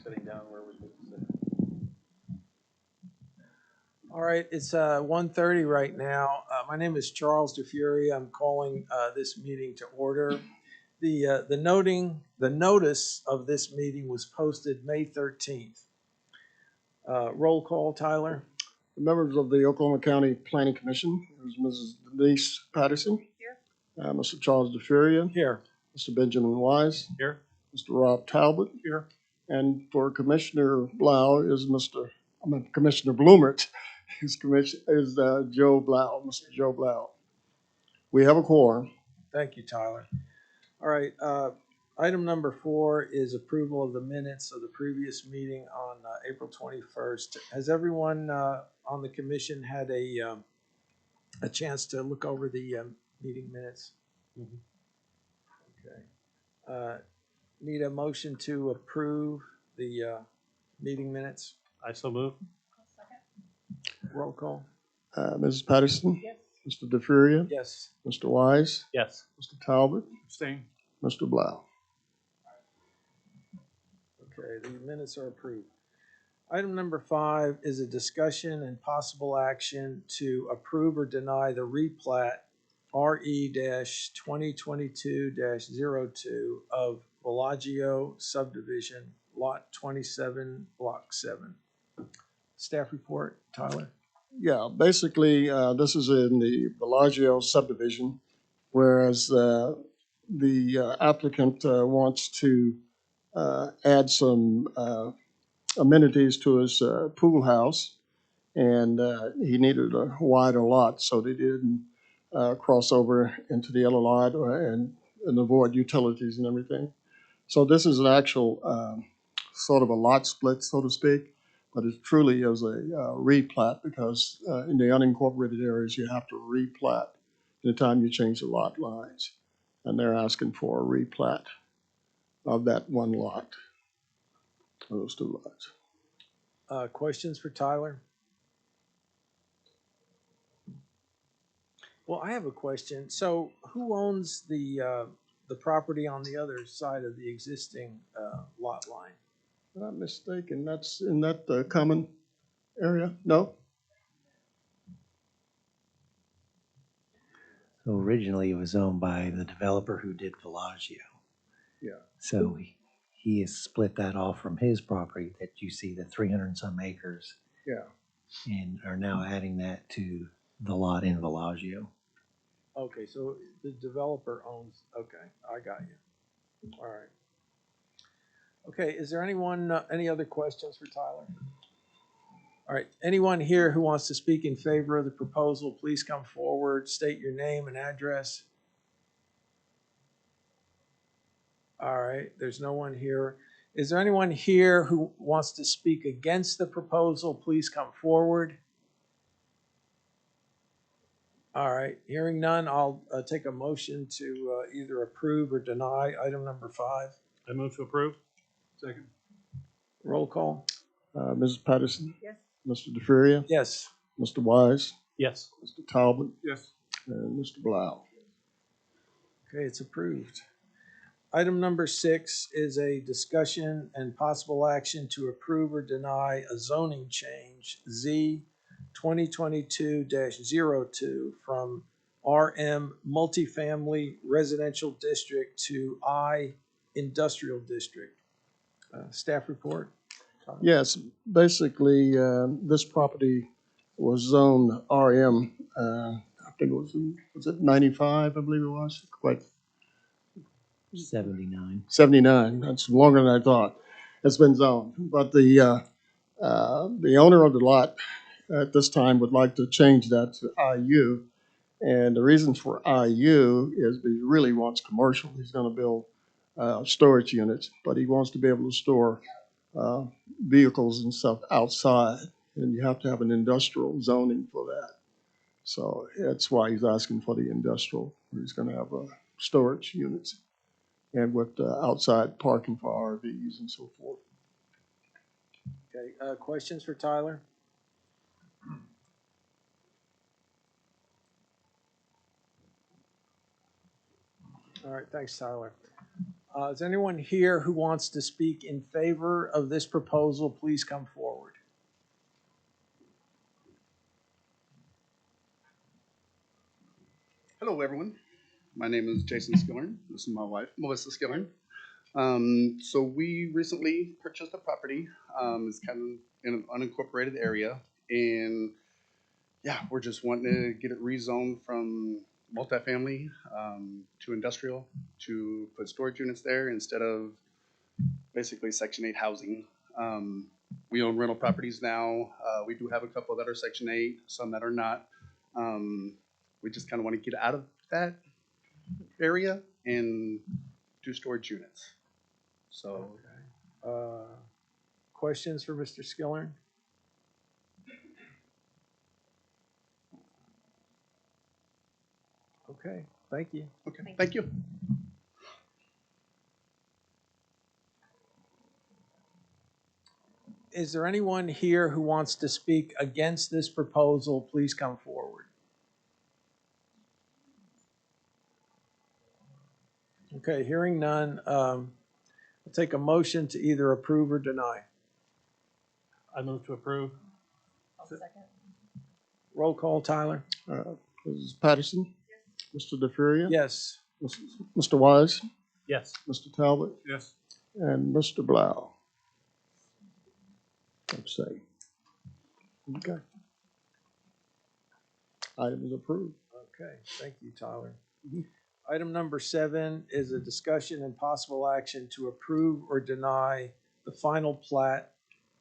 Sitting down where we could sit. All right, it's 1:30 right now. My name is Charles DeFury. I'm calling this meeting to order. The notice of this meeting was posted May 13th. Roll call, Tyler. The members of the Oklahoma County Planning Commission, there's Mrs. Denise Patterson. Here. Mr. Charles DeFuria. Here. Mr. Benjamin Wise. Here. Mr. Rob Talbot. Here. And for Commissioner Blau is Commissioner Bloomert. His commission is Joe Blau, Mr. Joe Blau. We have a quorum. Thank you, Tyler. All right, item number 4 is approval of the minutes of the previous meeting on April 21st. Has everyone on the commission had a chance to look over the meeting minutes? Okay. Need a motion to approve the meeting minutes? I so move. Roll call. Mrs. Patterson. Yes. Mr. DeFuria. Yes. Mr. Wise. Yes. Mr. Talbot. Abstain. Mr. Blau. Okay, the minutes are approved. Item number 5 is a discussion and possible action to approve or deny the replat RE-2022-02 of Bellagio Subdivision, Lot 27, Block 7. Staff report, Tyler. Yeah, basically, this is in the Bellagio subdivision, whereas the applicant wants to add some amenities to his pool house, and he needed a wider lot, so they didn't cross over into the other lot and avoid utilities and everything. So this is an actual sort of a lot split, so to speak. But it truly is a replat because in the unincorporated areas, you have to replat anytime you change the lot lines. And they're asking for a replat of that one lot, those two lots. Questions for Tyler? Well, I have a question. So who owns the property on the other side of the existing lot line? If I'm not mistaken, that's in that common area? No? So originally it was owned by the developer who did Bellagio. Yeah. So he has split that off from his property that you see, the 300 and some acres. Yeah. And are now adding that to the lot in Bellagio. Okay, so the developer owns, okay, I got you. All right. Okay, is there anyone, any other questions for Tyler? All right, anyone here who wants to speak in favor of the proposal, please come forward, state your name and address. All right, there's no one here. Is there anyone here who wants to speak against the proposal? Please come forward. All right, hearing none, I'll take a motion to either approve or deny item number 5. I move to approve. Second. Roll call. Mrs. Patterson. Yes. Mr. DeFuria. Yes. Mr. Wise. Yes. Mr. Talbot. Yes. And Mr. Blau. Okay, it's approved. Item number 6 is a discussion and possible action to approve or deny a zoning change, Z 2022-02, from RM Multifamily Residential District to I Industrial District. Staff report. Yes, basically, this property was zoned RM, I think it was it 95, I believe it was? Quite 79. 79, that's longer than I thought. It's been zoned, but the owner of the lot at this time would like to change that to IU. And the reason for IU is he really wants commercial. He's going to build storage units, but he wants to be able to store vehicles and stuff outside, and you have to have an industrial zoning for that. So that's why he's asking for the industrial. He's going to have storage units and with outside parking for RVs and so forth. Okay, questions for Tyler? All right, thanks, Tyler. Is there anyone here who wants to speak in favor of this proposal? Please come forward. Hello, everyone. My name is Jason Skillern. This is my wife, Melissa Skillern. So we recently purchased a property. It's kind of in an unincorporated area, and yeah, we're just wanting to get it rezoned from multifamily to industrial to put storage units there instead of basically Section 8 housing. We own rental properties now. We do have a couple that are Section 8, some that are not. We just kind of want to get out of that area and do storage units. So, Questions for Mr. Skillern? Okay, thank you. okay, thank you. Is there anyone here who wants to speak against this proposal? Please come forward. Okay, hearing none, I'll take a motion to either approve or deny. I move to approve. I'll second. Roll call, Tyler? Mrs. Patterson? Mr. DeFuria? Yes. Mr. Wise? Yes. Mr. Talbot? Yes. And Mr. Blau? Let's see. Okay. Item is approved. Okay, thank you, Tyler. Item number 7 is a discussion and possible action to approve or deny the final plat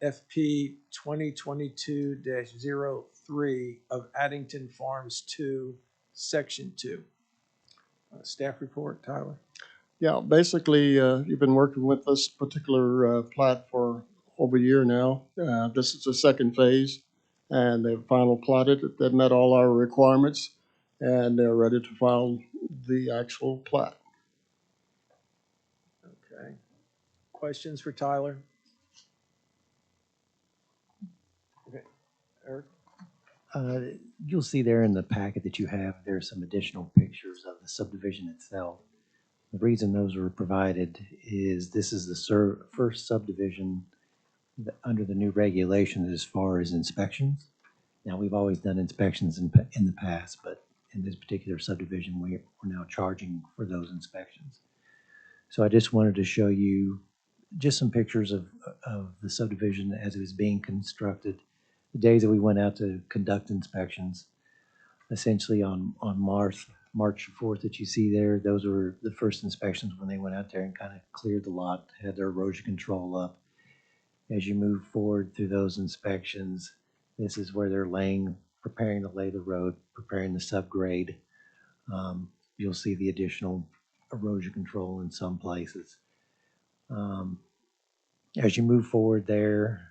FP 2022-03 of Addington Farms 2, Section 2. Staff report, Tyler? Yeah, basically, you've been working with this particular plat for over a year now. This is the second phase, and they've final platted it. They've met all our requirements, and they're ready to file the actual plat. Okay. Questions for Tyler? Okay, Eric? You'll see there in the packet that you have, there's some additional pictures of the subdivision itself. The reason those were provided is this is the first subdivision under the new regulations as far as inspections. Now, we've always done inspections in the past, but in this particular subdivision, we're now charging for those inspections. So I just wanted to show you just some pictures of the subdivision as it was being constructed. The days that we went out to conduct inspections, essentially on March 4th that you see there, those were the first inspections when they went out there and kind of cleared the lot, had their erosion control up. As you move forward through those inspections, this is where they're preparing to lay the road, preparing the subgrade. You'll see the additional erosion control in some places. As you move forward there,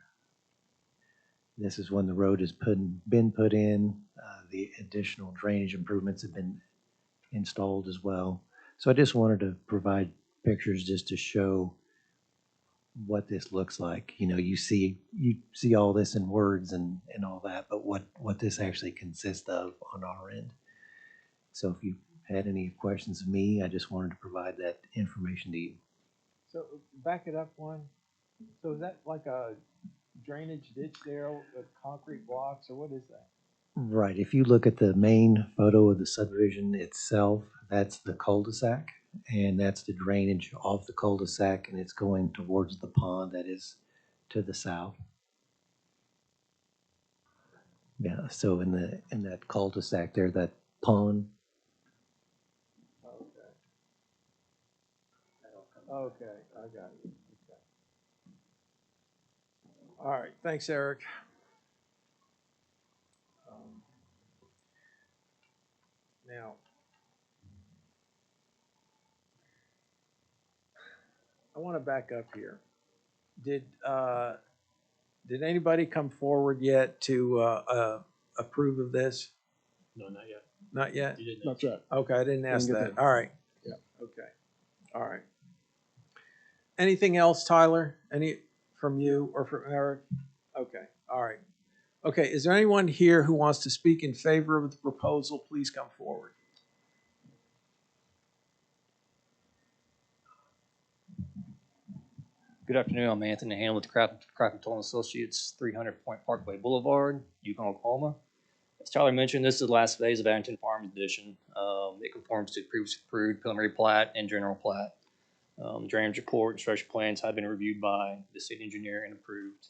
this is when the road has been put in. The additional drainage improvements have been installed as well. So I just wanted to provide pictures just to show what this looks like. You know, you see all this in words and all that, but what this actually consists of on our end. So if you had any questions of me, I just wanted to provide that information to you. So back it up one. So is that like a drainage ditch there with concrete blocks, or what is that? Right. If you look at the main photo of the subdivision itself, that's the cul-de-sac, and that's the drainage off the cul-de-sac, and it's going towards the pond that is to the south. Yeah. So in that cul-de-sac there, that pond. Okay, I got it. Okay. All right, thanks, Eric. Now, I want to back up here. Did anybody come forward yet to approve of this? No, not yet. Not yet? You didn't. Not yet. Okay, I didn't ask Didn't that. get All right. Yeah. Okay. All right. Anything else, Tyler? Any from you or from Eric? All right. Okay, is there anyone here who wants to speak in favor of the proposal? Please come forward. Good afternoon. I'm Anthony Ham with Craft Toll Associates, 300 Point Parkway Boulevard, Yukon, Oklahoma. As Tyler mentioned, this is the last phase of Addington Farms Edition. It conforms to previously approved preliminary plat and general plat. Drainage report and structure plans have been reviewed by the city engineer and approved.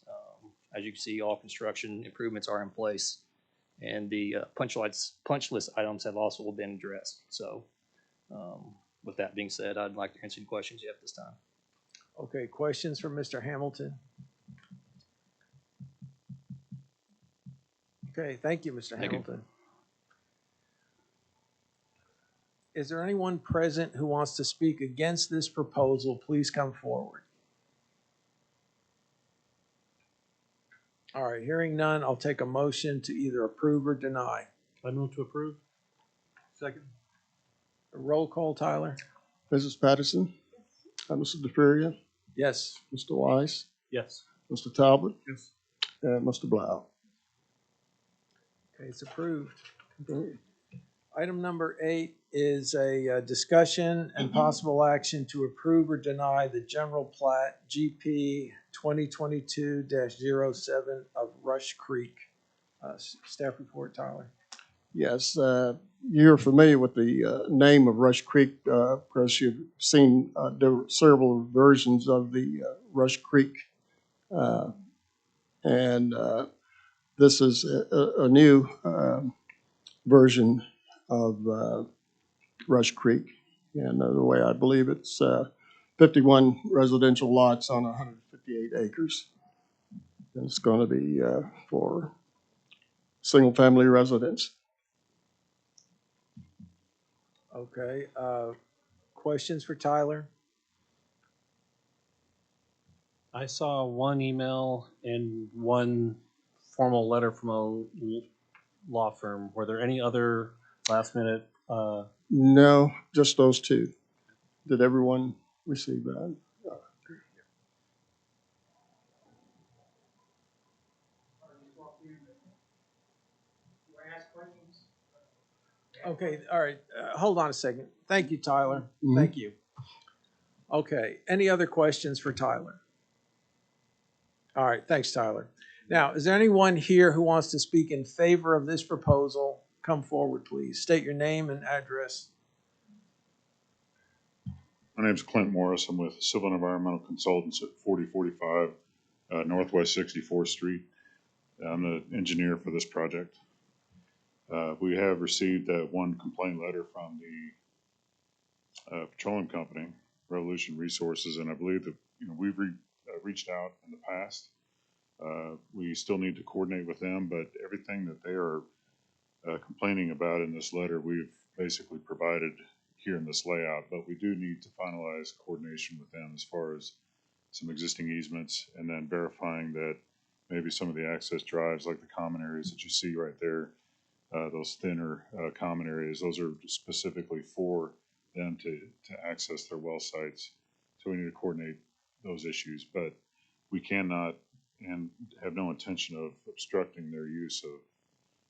As you can see, all construction improvements are in place, and the punch list items have also been addressed. So, with that being said, I'd like to answer any questions you have this time. Okay, questions for Mr. Hamilton? Okay, thank you, Mr. Thank you. Hamilton. Is there anyone present who wants to speak against this proposal? Please come forward. All right, hearing none, I'll take a motion to either approve or deny. I move to approve. Second. A roll call, Tyler? Mrs. Patterson, Mr. DeFuria, Yes. Mr. Weiss, Yes. Mr. Talbot, Yes. and Mr. Blau. Okay, it's approved. Item number 8 is a discussion and possible action to approve or deny the general plat GP 2022-07 of Rush Creek. Staff report, Tyler. Yes, you're familiar with the name of Rush Creek because you've seen several versions of the Rush Creek. And this is a new version of Rush Creek. And the way I believe it's 51 residential lots on 158 acres. And it's going to be for single-family residents. Okay, questions for Tyler? I saw one email and one formal letter from a law firm. Were there any other last minute? No, just those two. Did everyone receive that? Okay, all right, hold on a second. Thank you, Tyler. Mhm. Thank you. Okay, any other questions for Tyler? All right, thanks, Tyler. Now, is there anyone here who wants to speak in favor of this proposal? Come forward, please. State your name and address. My name's Clint Morris. I'm with Civil and Environmental Consultants at 4045 Northwest 64th Street. I'm the engineer for this project. We have received one complaint letter from the petroleum company, Revolution Resources, and I believe that we've reached out in the past. We still need to coordinate with them, but everything that they are complaining about in this letter, we've basically provided here in this layout, but we do need to finalize coordination with them as far as some existing easements and then verifying that maybe some of the access drives, like the common areas that you see right there, those thinner common areas, those are specifically for them to access their well sites. So we need to coordinate those issues, but we cannot and have no intention of obstructing their use of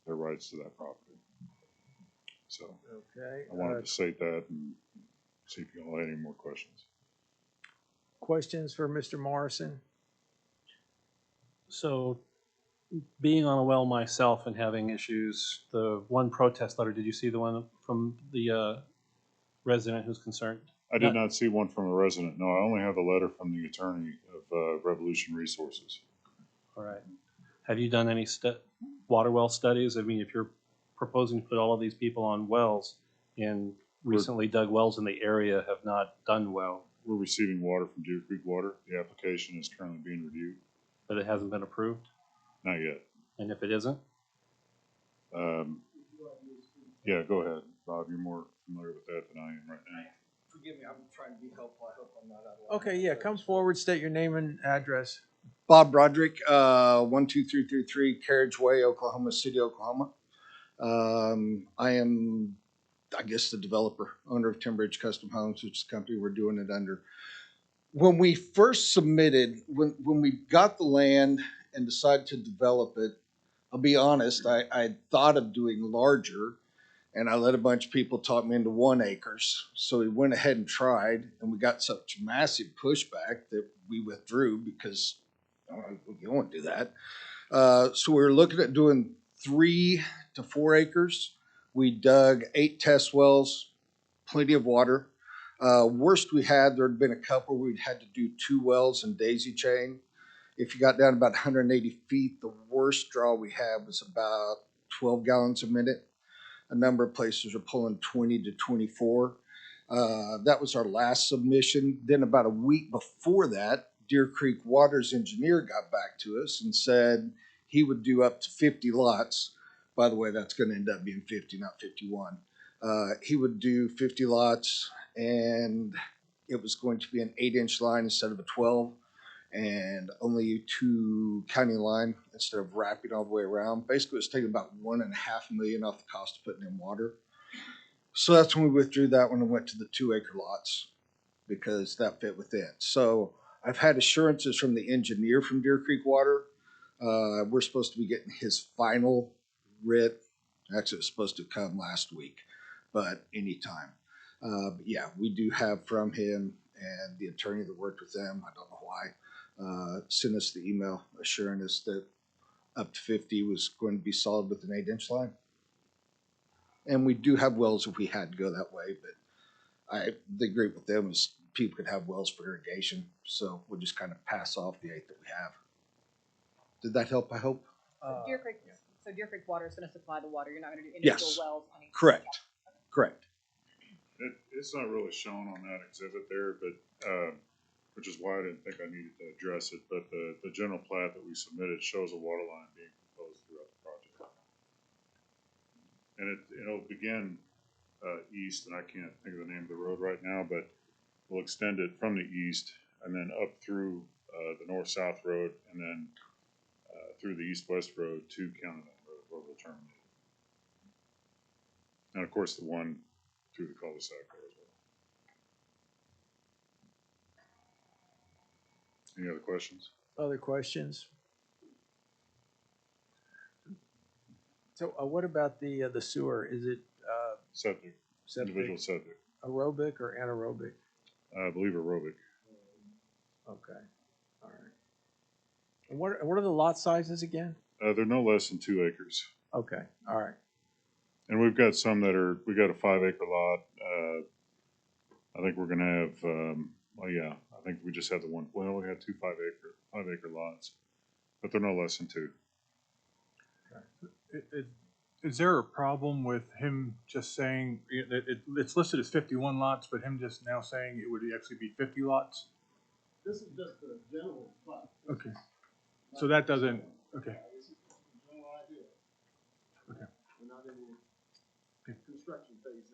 their rights to that property. So Okay. I wanted to state that and see if you all had any more questions. Questions for Mr. Morrison? So, being on a well myself and having issues, the one protest letter, did you see the one from the resident who's concerned? I did not see one from a resident. No, I only have the letter from the attorney of Revolution Resources. All right. Have you done any water well studies? I mean, if you're proposing to put all of these people on wells and recently dug wells in the area have not done well. We're receiving water from Deer Creek Water. The application is currently being reviewed. But it hasn't been approved? Not yet. And if it isn't? Yeah, go ahead, Bob. You're more familiar with that than I am right now. Forgive me, I'm trying to be helpful. I hope I'm not out of line. Okay, yeah, come forward, state your name and address. Bob Broderick, 12333 Carriageway, Oklahoma City, Oklahoma. I am, I guess, the developer, owner of Timbridge Custom Homes, which is the company we're doing it under. When we first submitted, when we got the land and decided to develop it. I'll be honest, I thought of doing larger, and I let a bunch of people talk me into 1 acres. So we went ahead and tried, and we got such massive pushback that we withdrew because you don't want to do that. So we were looking at doing 3 to 4 acres. We dug 8 test wells, plenty of water. Worst we had, there had been a couple we'd had to do 2 wells and daisy chain. If you got down about 180 feet, the worst draw we had was about 12 gallons a minute. A number of places are pulling 20 to 24. That was our last submission. Then about a week before that, Deer Creek Water's engineer got back to us and said he would do up to 50 lots. By the way, that's going to end up being 50, not 51. He would do 50 lots, and it was going to be an 8-inch line instead of a 12, and only 2 county line instead of wrapping all the way around. Basically, it's taking about $1.5 million off the cost of putting in water. So that's when we withdrew that one and went to the 2-acre lots because that fit within. So I've had assurances from the engineer from Deer Creek Water. We're supposed to be getting his final writ. Actually, it's supposed to come last week, but anytime. But yeah, we do have from him and the attorney that worked with them, I don't know why, sent us the email assuring us that up to 50 was going to be solid with an 8-inch line. And we do have wells if we had to go that way, but the agreement with them is people could have wells for irrigation, so we'll just kind of pass off the 8 that we have. Did that help, I hope? So Deer Creek, so Deer Creek Water is going to supply the water. You're not going to do Yes. individual wells on each. Correct. Correct. It's not really shown on that exhibit there, but, which is why I didn't think I needed to address it, but the general plat that we submitted shows a water line being proposed throughout the project. And it'll begin, east, and I can't think of the name of the road right now, but we'll extend it from the east and then up through, the north-south road and then, through the east-west road to County Line Road where we'll terminate. And of course, the one through the cul-de-sac there as well. Any other questions? Other questions? So what about the sewer? Is it Septic, individual septic, septic. aerobic or anaerobic? I believe aerobic. Okay, all right. And what are the lot sizes again? They're no less than 2 acres. Okay, all right. And we've got some that we got a 5-acre lot. I think we're gonna have, well, yeah, I think we just had the one, well, we had 2 5-acre lots, but they're no less than 2. Is there a problem with him just saying, it's listed as 51 lots, but him just now saying it would actually be 50 lots? This is just the general plot. Okay. So that doesn't, okay. This is the general idea. Okay. We're not in the Okay. construction phase.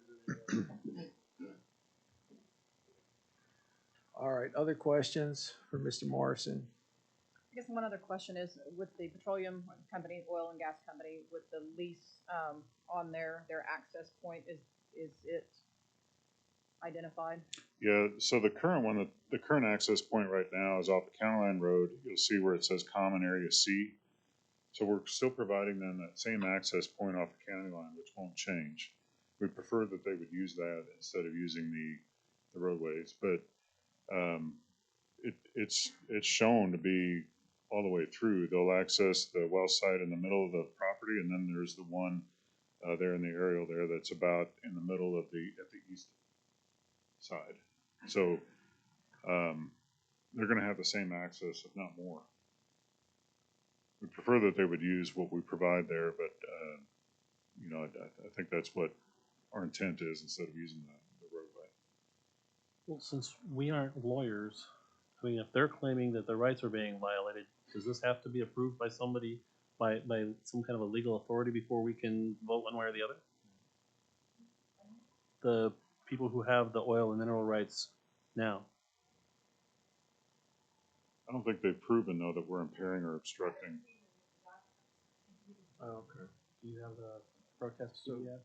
All right, other questions for Mr. Morrison? I guess one other question is with the petroleum company, oil and gas company, with the lease on their access point, is it identified? Yeah, so the current one, the current access point right now is off the County Line Road. You'll see where it says Common Area C. So we're still providing them that same access point off the county line, which won't change. We prefer that they would use that instead of using the roadways, but it's shown to be all the way through. They'll access the well site in the middle of the property, and then there's the one there in the aerial there that's about in the middle of at the east side. So they're going to have the same access, if not more. We prefer that they would use what we provide there, but you know, I think that's what our intent is instead of using the roadway. Well, since we aren't lawyers, I mean, if they're claiming that their rights are being violated, does this have to be approved by somebody, by some kind of a legal authority before we can vote one way or the other? The people who have the oil and mineral rights now. I don't think they've proven, though, that we're impairing or obstructing. Oh, okay. Do you have the protest? So- yet?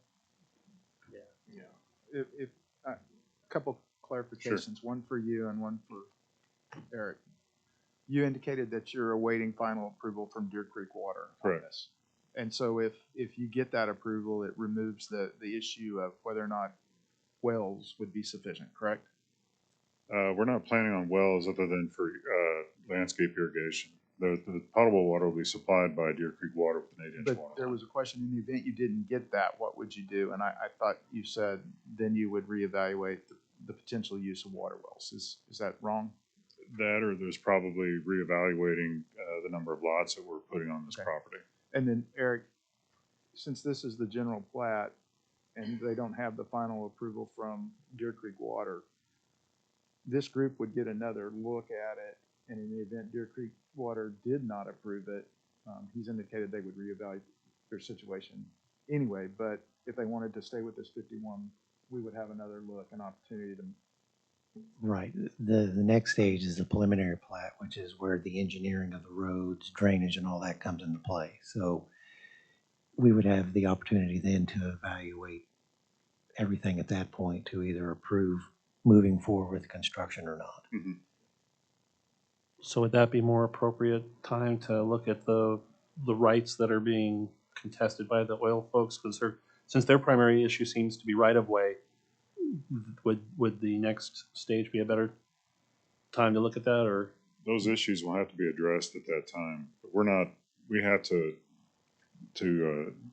Yeah. If a couple clarifications, one for you and one for Eric. you indicated that you're awaiting final approval from Deer Creek Water on Correct. this. And so if you get that approval, it removes the issue of whether or not wells would be sufficient, correct? We're not planning on wells other than for landscape irrigation. The potable water will be supplied by Deer Creek Water with an 8-inch But water there line. was a question, in the event you didn't get that, what would you do? And I thought you said then you would reevaluate the potential use of water wells. Is that wrong? That, or there's probably reevaluating the number of lots that we're putting on this Okay. property. And then Eric, since this is the general plat and they don't have the final approval from Deer Creek Water, this group would get another look at it. And in the event Deer Creek Water did not approve it, he's indicated they would reevaluate their situation anyway. But if they wanted to stay with this 51, we would have another look, an opportunity to. Right. The next stage is the preliminary plat, which is where the engineering of the roads, drainage, and all that comes into play. So we would have the opportunity then to evaluate everything at that point to either approve moving forward with construction or not. Mm-hmm. So would that be more appropriate time to look at the rights that are being contested by the oil folks? Because since their primary issue seems to be right of way, would the next stage be a better time to look at that, or? Those issues will have to be addressed at that time. But we have to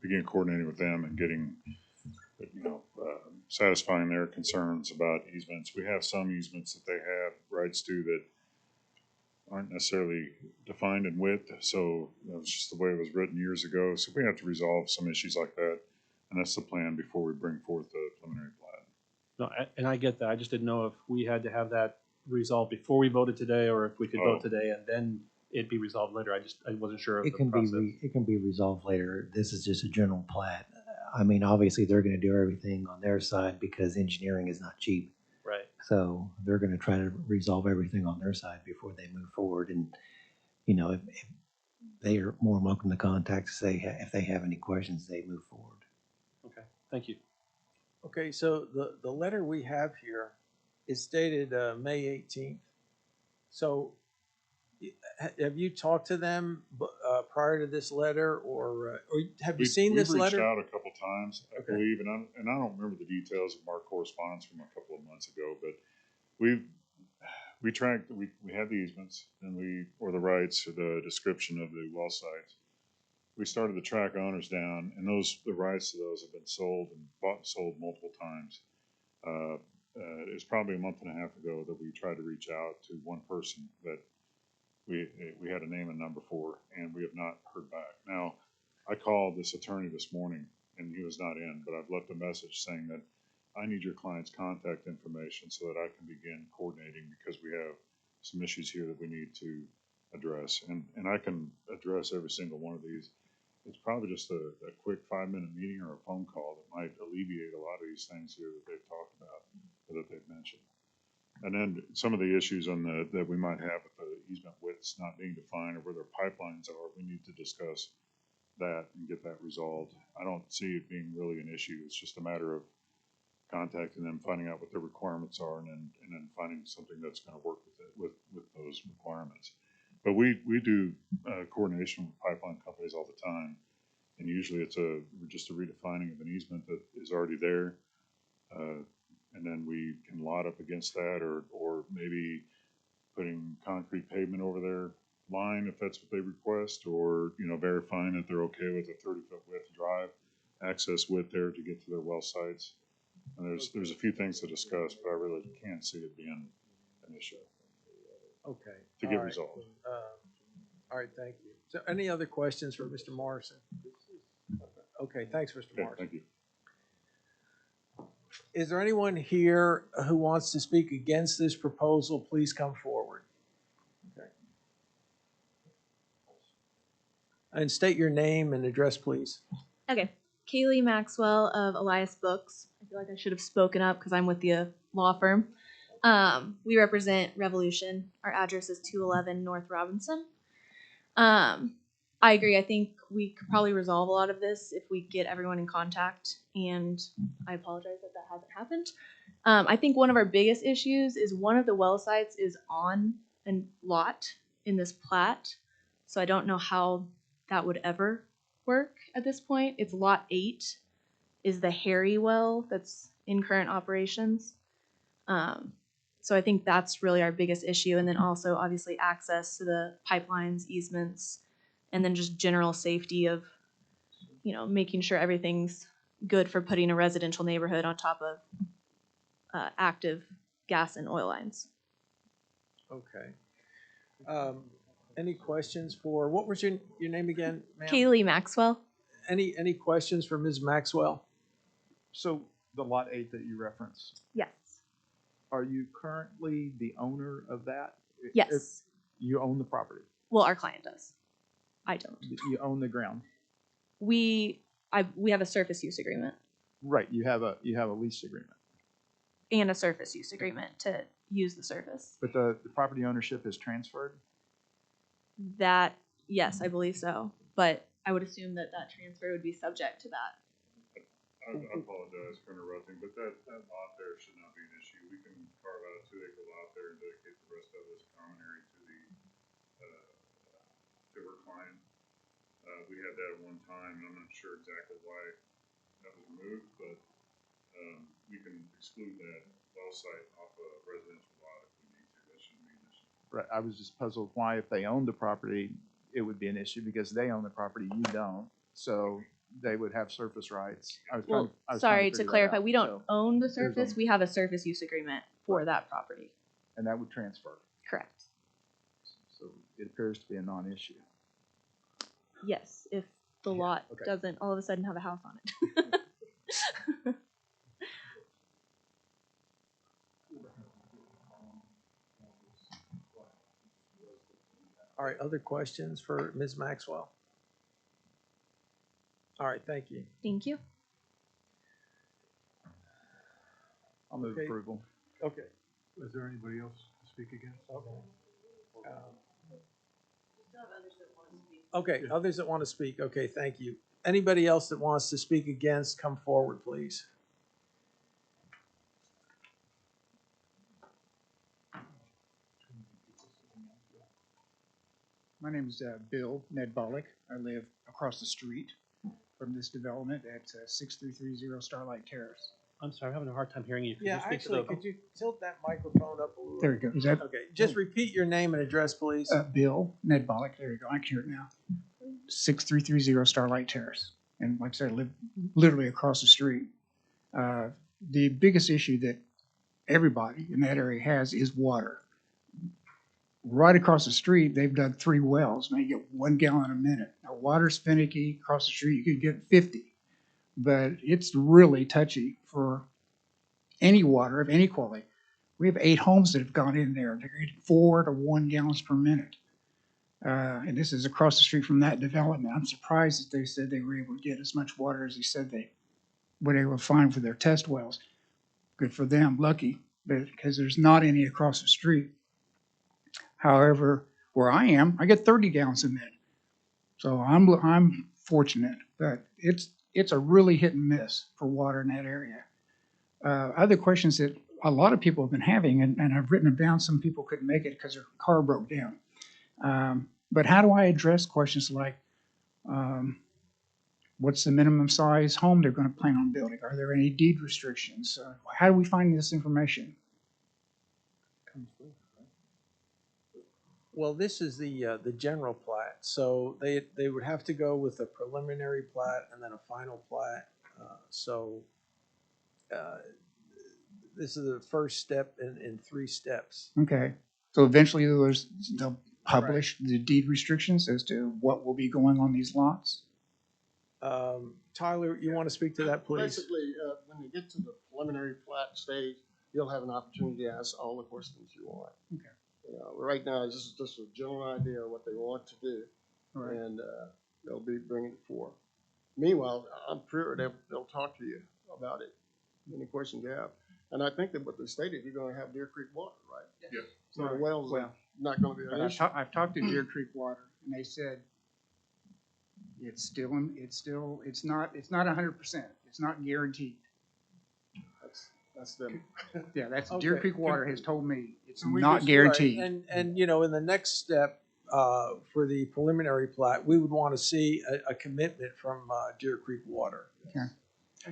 begin coordinating with them and getting, satisfying their concerns about easements. We have some easements that they have rights to that aren't necessarily defined in width. So that's just the way it was written years ago. So we have to resolve some issues like that. And that's the plan before we bring forth the preliminary plat. No, and I get that. I just didn't know if we had to have that resolved before we voted today, or if we could vote today and then it'd be resolved later. I wasn't sure of It the can process. it can be resolved later. This is just a general plat. I mean, obviously they're going to do everything on their side because engineering is not cheap. Right. So they're going to try to resolve everything on their side before they move forward. And, if they are more than welcome to contact to say if they have any questions, they move forward. Okay, thank you. Okay, so the letter we have here is dated May 18th. So have you talked to them prior to this letter, or have you seen this letter? We've reached out a couple times, I Okay. believe, and I don't remember the details of our correspondence from a couple of months ago, but we tracked, we had the easements and or the rights or the description of the well sites. We started to track owners down, and the rights to those have been sold and bought and sold multiple times. It was probably a month and a half ago that we tried to reach out to one person that we had a name and number for, and we have not heard back. Now, I called this attorney this morning, and he was not in, but I've left a message saying that I need your client's contact information so that I can begin coordinating, because we have some issues here that we need to address. And I can address every single one of these. It's probably just a quick 5-minute meeting or a phone call that might alleviate a lot of these things here that they've talked about or that they've mentioned. And then some of the issues that we might have with the easement widths not being defined or where their pipelines are, we need to discuss that and get that resolved. I don't see it being really an issue. It's just a matter of contacting them, finding out what their requirements are, and then finding something that's going to work with those requirements. But we do coordination with pipeline companies all the time, and usually it's just a redefining of an easement that is already there, and then we can lot up against that, or maybe putting concrete pavement over their line if that's what they request, or verifying that they're okay with a 30-foot width drive access width there to get to their well sites. And there's a few things to discuss, but I really can't see it being an issue. Okay. To get resolved. All right, thank you. So any other questions for Mr. Morrison? Okay, thanks, Mr. Okay, Morrison. thank you. Is there anyone here who wants to speak against this proposal? Please come forward. Okay. And state your name and address, please. Okay. Kaylee Maxwell of Elias Books. I feel like I should have spoken up because I'm with the law firm. We represent Revolution. Our address is 211 North Robinson. I agree. I think we could probably resolve a lot of this if we get everyone in contact, and I apologize that hasn't happened. I think one of our biggest issues is one of the well sites is on a lot in this plat, so I don't know how that would ever work at this point. It's lot 8 is the Harry well that's in current operations. So I think that's really our biggest issue. And then also obviously access to the pipelines, easements, and then just general safety of, you know, making sure everything's good for putting a residential neighborhood on top of active gas and oil lines. Okay. Any questions for, what was your name again, ma'am? Kaylee Maxwell. Any questions for Ms. Maxwell? So the lot 8 that you referenced, Yes. are you currently the owner of that? Yes. You own the property. Well, our client does. I don't. You own the ground. We have a surface use agreement Right. You have a lease agreement. and a surface use agreement to use the surface. But the property ownership is transferred? That, yes, I believe so. But I would assume that that transfer would be subject to that. I apologize for interrupting, but that lot there should not be an issue. We can carve out a 2-acre lot there and dedicate the rest of it as common area to her client. We had that at one time, and I'm not sure exactly why that was removed, but we can exclude that well site off a residential lot if we need to. That shouldn't be an issue. Right. I was just puzzled why, if they owned the property, it would be an issue because they own the property, you don't. So they would have surface rights. Well, sorry to clarify, we don't own the surface. We have a surface use agreement for that property. And that would transfer. Correct. So it appears to be a non-issue. Yes, if the lot doesn't all of a sudden have a house on it. All right, other questions for Ms. Maxwell? All right, thank you. Thank you. I'll move Okay. approval. Okay. Is there anybody else to speak against? Okay, others that want to speak. Okay, thank you. Anybody else that wants to speak against, come forward, please. My name is Bill Ned Bollock. I live across the street from this development at 6330 Starlight Terrace. I'm sorry, I'm having a hard time hearing you. Could Yeah, you speak actually, to the, could you tilt that microphone up a little? There you go. Is that Okay, just repeat your name and address, please. Bill Ned Bollock? There you go. I can hear it now. 6330 Starlight Terrace. And like I said, I live literally across the street. The biggest issue that everybody in that area has is water. Right across the street, they've dug 3 wells. Now you get 1 gallon a minute. Now water's finicky. Across the street, you could get 50. But it's really touchy for any water of any quality. We have 8 homes that have gone in there. They're getting 4 to 1 gallons per minute. And this is across the street from that development. I'm surprised that they said they were able to get as much water as they said they were able to find for their test wells. Good for them, lucky, but because there's not any across the street. However, where I am, I get 30 gallons a minute. So I'm fortunate, but it's a really hit and miss for water in that area. Other questions that a lot of people have been having, and I've written them down, some people couldn't make it because their car broke down. But how do I address questions like, what's the minimum size home they're going to plan on building? Are there any deed restrictions? How do we find this information? Well, this is the general plat, so they would have to go with a preliminary plat and then a final plat. This is the first step in 3 steps. Okay, so eventually they'll publish the deed restrictions as to what will be going on these lots? Tyler, you want to speak to that, please? Basically, when you get to the preliminary plat stage, you'll have an opportunity to ask all the questions you want. Okay. Right now, this is just a general idea of what they want to do, Right. and they'll be bringing it forth. Meanwhile, I'm sure they'll talk to you about it, any questions you have. And I think that what they stated, you're going to have Deer Creek water, right? Yes. So the wells are not going to be an But issue. I've talked to Deer Creek Water, and they said it's not 100%. It's not guaranteed. That's them. Yeah, that's Okay. Deer Creek Water has told me it's We not just- guaranteed. right, and in the next step, for the preliminary plat, we would want to see a commitment from Deer Creek Water.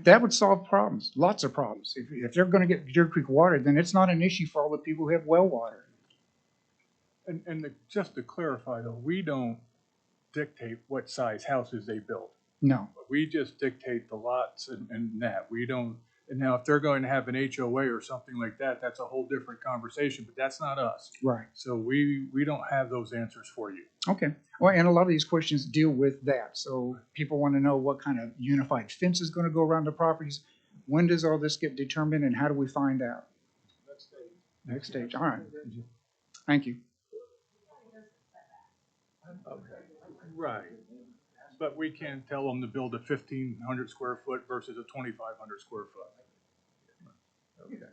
That would solve problems, lots of problems. If they're gonna get Deer Creek water, then it's not an issue for all the people who have well water. Just to clarify though, we don't dictate what size houses they build. No, We just dictate the lots and that. We don't, and now if they're going to have an HOA or something like that, that's a whole different conversation, but that's not us. right, So we don't have those answers for you. okay. Well, and a lot of these questions deal with that. So people want to know what kind of unified fence is gonna go around the properties. When does all this get determined and how do we find out? Next stage, all right. Thank you. Okay. Right. But we can't tell them to build a 1,500 square foot versus a 2,500 square foot. Okay.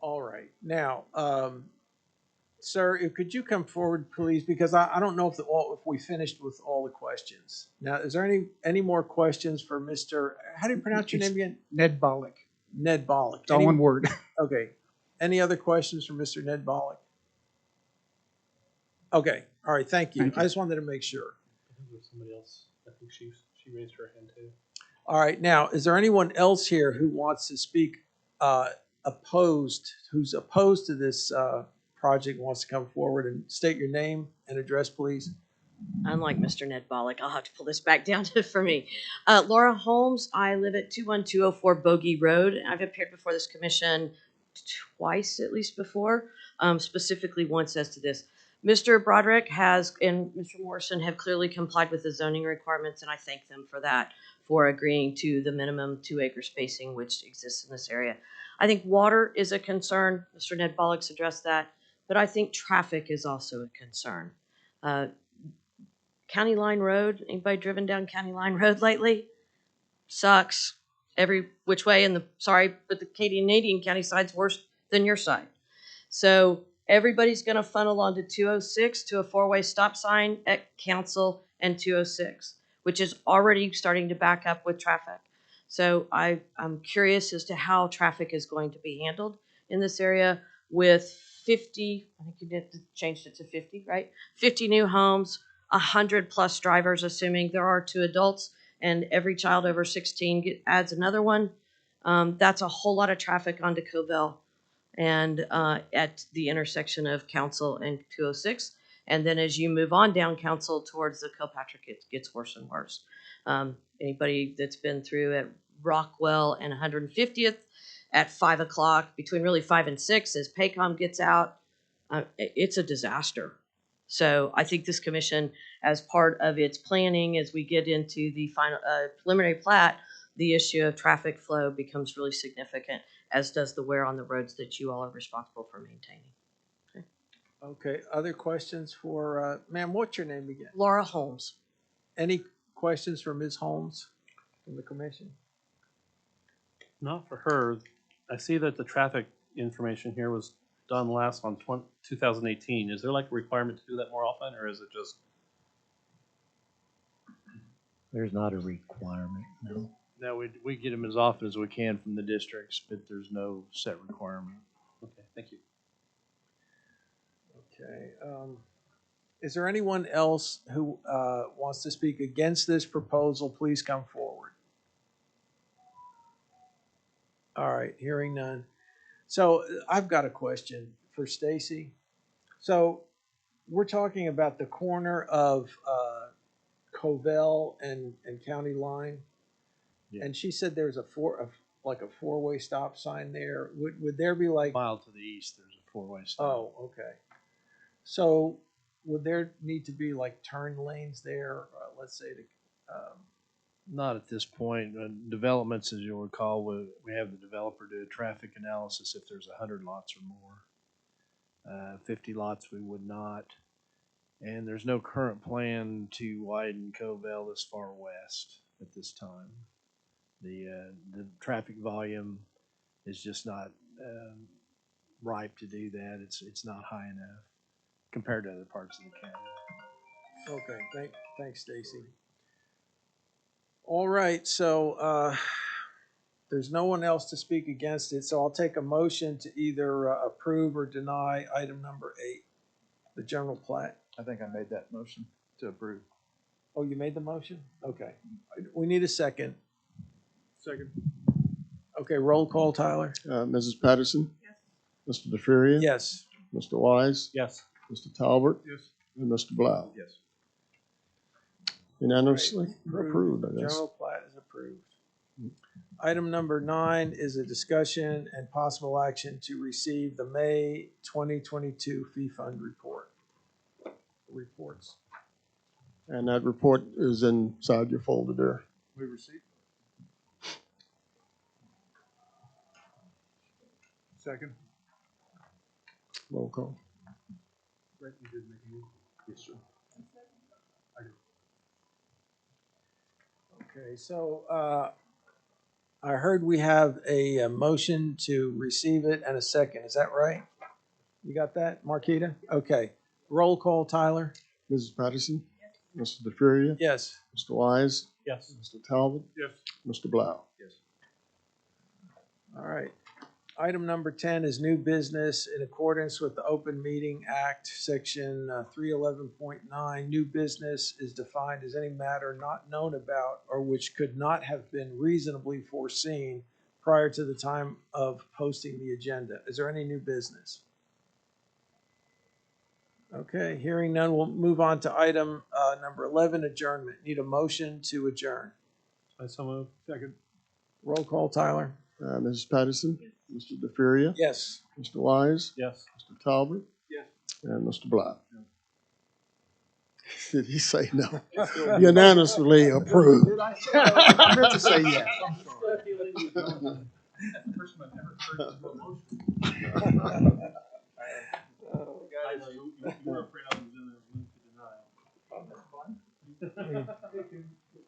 All right. Now, sir, could you come forward, please? Because I don't know if if we finished with all the questions. Now, is there any more questions for Mr. How do you pronounce your name again? Ned Bollock. Ned Bollock. It's all one word. Okay. Any other questions for Mr. Ned Bollock? Okay. All right. Thank you. Thank you. I just wanted to make sure. I think there's somebody else. I think she raised her hand too. All right. Now, is there anyone else here who wants to speak who's opposed to this project, wants to come forward and state your name and address, please? Unlike Mr. Ned Bollock, I'll have to pull this back down for me. Laura Holmes, I live at 21204 Bogey Road. I've appeared before this commission twice at least before, specifically once as to this. Mr. Broderick and Mr. Morrison have clearly complied with the zoning requirements, and I thank them for that, for agreeing to the minimum 2-acre spacing which exists in this area. I think water is a concern. Mr. Ned Bollock's addressed that, but I think traffic is also a concern. County Line Road, anybody driven down County Line Road lately? Sucks every which way, sorry, but the Canadian County side's worse than your side. So everybody's gonna funnel onto 206 to a 4-way stop sign at Council and 206, which is already starting to back up with traffic. So I'm curious as to how traffic is going to be handled in this area with 50, I think you did changed it to 50, right? 50 new homes, 100+ drivers, assuming there are 2 adults, and every child over 16 adds another one. That's a whole lot of traffic onto Covell and at the intersection of Council and 206. And then as you move on down Council towards the Kilpatrick, it gets worse and worse. Anybody that's been through at Rockwell and 150th at 5 o'clock, between really 5 and 6, as Paycom gets out, it's a disaster. So I think this commission, as part of its planning, as we get into the final preliminary plat, the issue of traffic flow becomes really significant, as does the wear on the roads that you all are responsible for maintaining. Okay. Other questions for, ma'am, what's your name again? Laura Holmes. Any questions for Ms. Holmes from the commission? Not for her. I see that the traffic information here was done last on 2018. Is there like a requirement to do that more often, or is it just? There's not a requirement, no. No, we get them as often as we can from the districts, but there's no set requirement. Okay, thank you. Okay. Is there anyone else who wants to speak against this proposal? Please come forward. All right, hearing none. So I've got a question for Stacy. So we're talking about the corner of Covell and County Line. Yeah. And she said there's a 4-way stop sign there. Would there be like A mile to the east, there's a 4-way stop. Oh, okay. So would there need to be like turn lanes there? Let's say Not at this point. Developments, as you'll recall, we have the developer do a traffic analysis if there's 100 lots or more. 50 lots we would not. And there's no current plan to widen Covell this far west at this time. The traffic volume is just not ripe to do that. It's not high enough compared to other parts of the county. Okay, thanks, Stacy. All right, so there's no one else to speak against it, so I'll take a motion to either approve or deny item number 8. the general plat. I think I made that motion to approve. Oh, you made the motion? Okay. We need a second. Second. Okay, roll call, Tyler? Mrs. Patterson? Yes. Mr. DeFuria? Yes. Mr. Wise? Yes. Mr. Talbot? Yes. And Mr. Blau? Yes. Unanimously approved, I guess. General plat is approved. Item number 9 is a discussion and possible action to receive the May 2022 fee fund reports. And that report is inside your folder there. We received. Second. Roll call. Brett, you did make a move. Yes, sir. Okay, so I heard we have a motion to receive it and a second. Is that right? You got that, Marquita? Okay. Roll call, Tyler? Mrs. Patterson? Mr. DeFuria? Yes. Mr. Wise? Yes. Mr. Talbot? Yes. Mr. Blau? Yes. All right. Item number 10 is new business in accordance with the Open Meeting Act, Section 311.9. New business is defined as any matter not known about or which could not have been reasonably foreseen prior to the time of posting the agenda. Is there any new business? Okay, hearing none, we'll move on to item number 11, adjournment. Need a motion to adjourn. I so move. Second. Roll call, Tyler? Mrs. Patterson? Mr. DeFuria? Yes. Mr. Wise? Yes. Mr. Talbot? Yes. And Mr. Blau? Did he say no? Unanimously approved. I meant to say yes. I'm sorry. First one I've ever heard of a motion. I know you were afraid I was going to move to denial. Oh, that's fine.